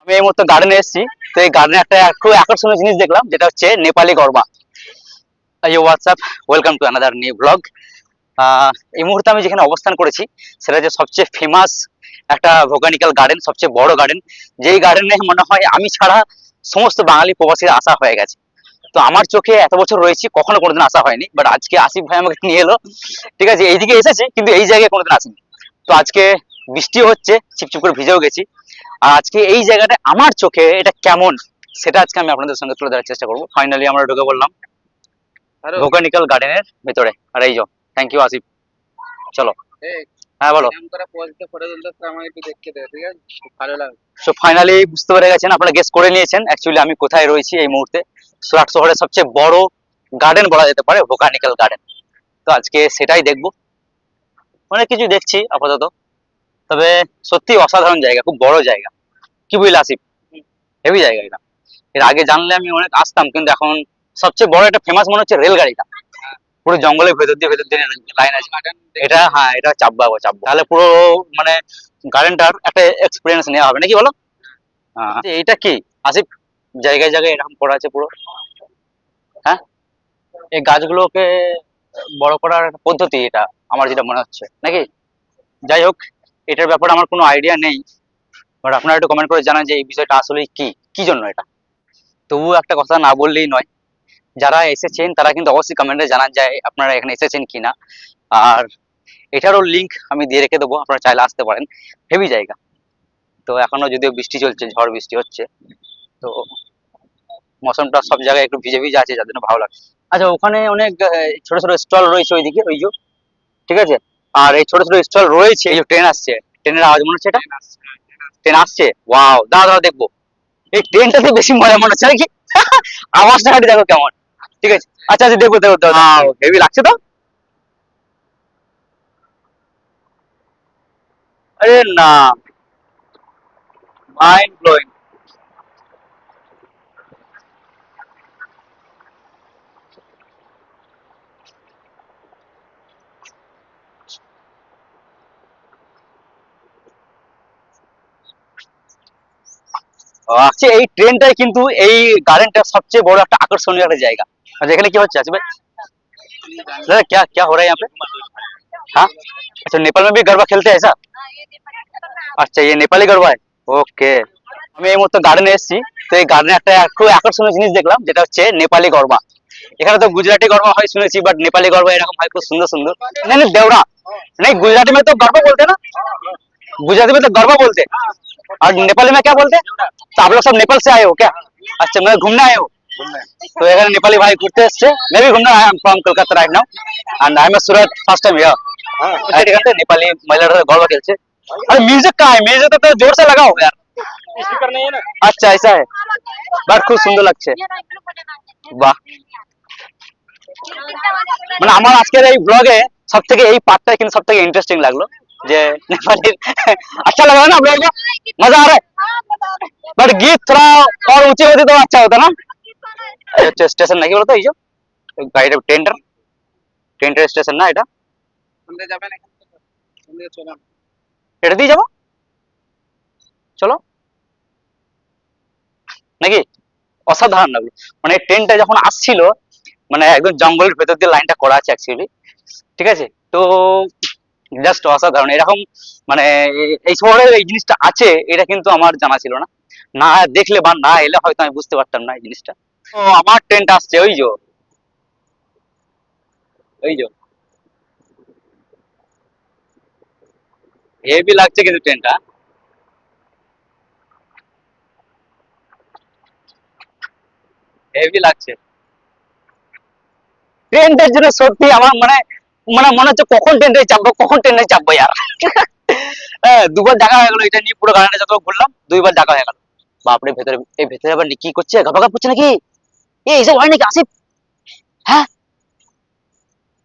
আমি এই মুহূর্তে গার্ডেনে এসেছি। তো এই গার্ডেনে একটা খুব আকর্ষণীয় জিনিস দেখলাম, যেটা হচ্ছে Nepali Garba. WhatsApp, welcome to another new blog. এই মুহূর্তে আমি যেখানে অবস্থান করেছি সেটা যে সবচেয়ে ফেমাস একটা বোটানিক্যাল গার্ডেন, সবচেয়ে বড় গার্ডেন, যেই গার্ডেনে মনে হয় আমি ছাড়া সমস্ত বাঙালি প্রবাসীরা আসা হয়ে গেছে। তো আমার চোখে এত বছর রয়েছি কখনো কোনোদিন আসা হয়নি, বাট আজকে আসিফ ভাই আমাকে নিয়ে এলো। ঠিক আছে, এইদিকে এসেছি কিন্তু এই জায়গায় কোনোদিন আসিনি। তো আজকে বৃষ্টিও হচ্ছে, চিপচিপ করে ভিজেও গেছি। আর আজকে এই জায়গাটা আমার চোখে এটা কেমন সেটা আজকে আমি আপনাদের সঙ্গে তুলে ধরার চেষ্টা করবো। ফাইনালি আমরা ঢুকে বললাম বোটানিক্যাল গার্ডেনের ভেতরে। আর এই যে, থ্যাংক ইউ আসিফ। চলো। হ্যাঁ বলো। সো ফাইনালি বুঝতে পেরে গেছেন, আপনারা গেস করে নিয়েছেন অ্যাকচুয়ালি আমি কোথায় রয়েছি এই মুহূর্তে। সুরাট শহরের সবচেয়ে বড় গার্ডেন বলা যেতে পারে, বোটানিক্যাল গার্ডেন। তো আজকে সেটাই দেখবো। অনেক কিছু দেখছি আপাতত, তবে সত্যি অসাধারণ জায়গা, খুব বড় জায়গা। কি বুঝলে আসিফ? হেভি জায়গা এটা। এর আগে জানলে আমি অনেক আসতাম, কিন্তু এখন সবচেয়ে বড় একটা ফেমাস মনে হচ্ছে রেলগাড়িটা। পুরো জঙ্গলের ভেতর দিয়ে লাইন আছে এটা। হ্যাঁ, এটা চাপবো তাহলে পুরো মানে গার্ডেনটার একটা এক্সপিরিয়েন্স নেওয়া হবে নাকি বলো? এইটা কি আসিফ, জায়গায় জায়গায় এরকম করা আছে পুরো? হ্যাঁ, এই গাছগুলোকে বড় করার একটা পদ্ধতি এটা, আমার যেটা মনে হচ্ছে নাকি। যাই হোক, এটার ব্যাপারে আমার কোনো আইডিয়া নেই, বাট আপনারা একটু কমেন্ট করে জানান যে এই বিষয়টা আসলে কি, কি জন্য এটা। তবুও একটা কথা না বললেই নয়, যারা এসেছেন তারা কিন্তু অবশ্যই কমেন্টে জানান যায় আপনারা এখানে এসেছেন কিনা। আর এটারও লিংক আমি দিয়ে রেখে দেবো, আপনারা চাইলে আসতে পারেন। হেভি জায়গা। তো এখনো যদিও বৃষ্টি চলছে, ঝড় বৃষ্টি হচ্ছে, তো মৌসুমটা সব জায়গায় একটু ভিজে ভিজে আছে, যার জন্য ভালো লাগছে। আচ্ছা, ওখানে অনেক ছোট ছোট স্টল রয়েছে ওইদিকে, ওই যে, ঠিক আছে। আর এই ছোট ছোট স্টল রয়েছে, এই যে ট্রেন আসছে, ট্রেনের আওয়াজ মনে হচ্ছে এটা। ট্রেন আসছে, ওয়াও, দাঁড়া দাঁড়া দেখবো। এই ট্রেনটাতে বেশি মজা মনে হচ্ছে নাকি? আওয়াজটা খালি দেখো কেমন। ঠিক আছে, আচ্ছা আচ্ছা, দেখবো দেখবো, হেভি লাগছে তো। আরে না, মাইন্ড ব্লোয়িং। আচ্ছা, এই ট্রেনটাই কিন্তু এই গার্ডেনটা সবচেয়ে বড় একটা আকর্ষণীয় একটা জায়গা। আচ্ছা, এখানে কি হচ্ছে আছে ভাই? दादा क्या क्या हो रहा है यहाँ पे? हाँ, अच्छा, नेपाल में भी गरबा खेलते हैं ऐसा? আচ্ছা, ये नेपाली गरबा है। ওকে। আমি এই মুহূর্তে গার্ডেনে এসেছি। তো এই গার্ডেনে একটা খুব আকর্ষণীয় জিনিস দেখলাম, যেটা হচ্ছে নেপালি গরবা। এখানে তো গুজরাটি गरबा হয় শুনেছি, বাট নেপালি गरबा এরকम হয়, খুব সুন্দর সুন্দর। नहीं नहीं, देवड़ा नहीं, गुजराती में तो गरबा बोलते हैं ना, गुजराती में तो गरबा बोलते हैं। और नेपाली में क्या बोलते हैं? तो आप लोग सब नेपाल से आए हो क्या? अच्छा, मैं घूमने आए हो। তো এখানে নেপালি ভাই ঘুরতে এসছে, মেবি ঘুমনা। I am from Kolkata right now, and I am Surat first time here. এখানে নেপালি মহিলারা গরবা খেলছে। अरे म्यूजिक कहाँ है? म्यूजिक तो जोर से लगाओ यार। स्पीकर नहीं है ना। अच्छा, ऐसा है। বাট খুব সুন্দর লাগছে। বাহ, মানে আমার আজকের এই ব্লগে সব থেকে এই পার্টটা কিন্তু সব থেকে ইন্টারেস্টিং লাগলো, যে নেপালি। अच्छा लग रहा है ना आप लोगों को? मजा आ रहा है? बट गीत थोड़ा और ऊंचे होते तो अच्छा होता ना। হচ্ছে স্টেশন নাকি বলতো, এই যে গাড়িটা ট্রেনটার, ট্রেনটার স্টেশন না এটা? এটা দিয়ে যাবো, চলো নাকি। অসাধারণ লাগলো, মানে ট্রেনটা যখন আসছিল, মানে একদম জঙ্গলের ভেতর দিয়ে লাইনটা করা আছে অ্যাকচুয়ালি। ঠিক আছে, তো জাস্ট অসাধারণ এরকম। মানে এই শহরে এই জিনিসটা আছে, এটা কিন্তু আমার জানা ছিল না। না দেখলে বা না এলে হয়তো আমি বুঝতে পারতাম না এই জিনিসটা। তো আমার ট্রেনটা আসছে, ওই যে, ওই যে, হেভি লাগছে কিন্তু ট্রেনটা, হেভি লাগছে। ট্রেনটার জন্য সত্যি আমার মানে মানে মনে হচ্ছে কখন ট্রেনটায় চাপবো, কখন ট্রেনটায় চাপবো ইয়ার। হ্যাঁ, দুবার দেখা হয়ে গেল এটা নিয়ে, পুরো গাড়িটা যত ঘুরলাম দুইবার দেখা হয়ে গেল। বাপরে, ভেতরে এই ভেতরে আবার কি করছে, ঘাপাঘাপ করছে নাকি? এইসব হয় নাকি আসিফ? হ্যাঁ,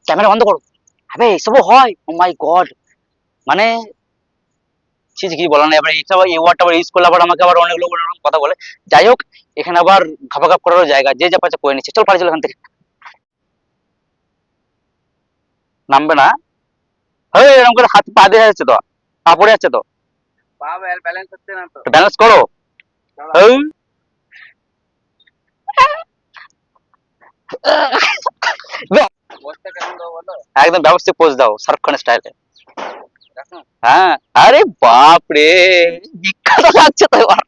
ক্যামেরা বন্ধ করো। আবে এইসবও হয়? ও মাই গড। মানে ছি ছি, কি বলার নেই। আবার এইসব এই ওয়ার্ডটা আবার ইউজ করলে আবার আমাকে আবার অনেক লোক অনেক রকম কথা বলে। যাই হোক, এখানে আবার ঘাপাঘাপ করারও জায়গা, যে যা পাচ্ছে করে নিচ্ছে। চল পারি, চল এখান থেকে। নামবে না? হ্যাঁ, এরকম করে হাত পা দিয়ে যাচ্ছে তো, পা পড়ে যাচ্ছে তো। ব্যালেন্স করো। হউ। একদম ব্যবস্থিত পোজ দাও শাহরুখ খানের স্টাইলে। হ্যাঁ, আরে বাপ রে, বিখ্যাত লাগছে তো এবার।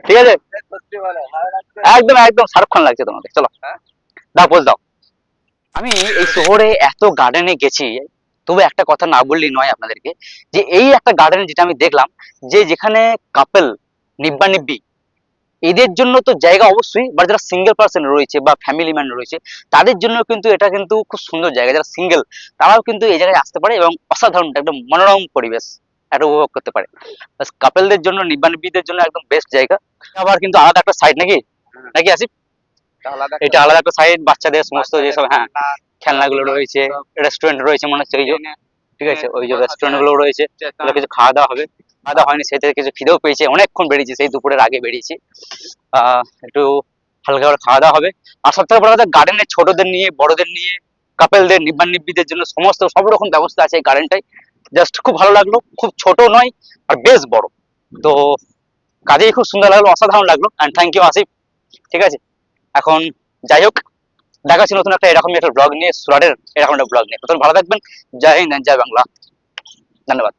ঠিক আছে, একদম একদম শাহরুখ খান লাগছে তোমাকে, চলো দাও পোজ দাও। আমি এই শহরে এত গার্ডেনে গেছি, তবে একটা কথা না বললেই নয় আপনাদেরকে, যে এই একটা গার্ডেন যেটা আমি দেখলাম, যে যেখানে কাপল নিব্বা নিব্বি, এদের জন্য তো জায়গা অবশ্যই, বাট যারা সিঙ্গেল পার্সন রয়েছে বা ফ্যামিলি ম্যান রয়েছে, তাদের জন্য কিন্তু এটা কিন্তু খুব সুন্দর জায়গা। যারা সিঙ্গেল তারাও কিন্তু এই জায়গায় আসতে পারে এবং অসাধারণ একদম মনোরম পরিবেশ এটা উপভোগ করতে পারে। কাপেলদের জন্য, নিব্বা নিব্বিদের জন্য একদম বেস্ট জায়গা। আবার কিন্তু আলাদা একটা সাইড নাকি, নাকি আসিফ? এটা আলাদা একটা সাইড, বাচ্চাদের সমস্ত যেসব, হ্যাঁ, খেলনাগুলো রয়েছে, রেস্টুরেন্ট রয়েছে মনে হচ্ছে, এই যে, ঠিক আছে, ওই যে রেস্টুরেন্ট গুলো রয়েছে, ওগুলো কিছু খাওয়া দাওয়া হবে। খাওয়া দাওয়া হয়নি, সেই থেকে কিছু খিদেও পেয়েছে, অনেকক্ষণ বেরিয়েছি, সেই দুপুরের আগে বেরিয়েছি। একটু হালকা করে খাওয়া দাওয়া হবে। আর সব থেকে বড় কথা, গার্ডেনে ছোটদের নিয়ে, বড়দের নিয়ে, কাপেলদের, নিব্বান নিব্বিদের জন্য সমস্ত সব রকম ব্যবস্থা আছে এই গার্ডেনটাই। জাস্ট খুব ভালো লাগলো, খুব ছোট নয় আর বেশ বড়। তো কাজেই খুব সুন্দর লাগলো, অসাধারণ লাগলো, অ্যান্ড থ্যাংক ইউ আসিফ। ঠিক আছে, এখন যাই হোক, দেখা হচ্ছে নতুন একটা এরকমই একটা ব্লগ নিয়ে, সুরাটের এরকম একটা ব্লগ নিয়ে। তো ভালো থাকবেন। জয় হিন্দ, জয় বাংলা, ধন্যবাদ।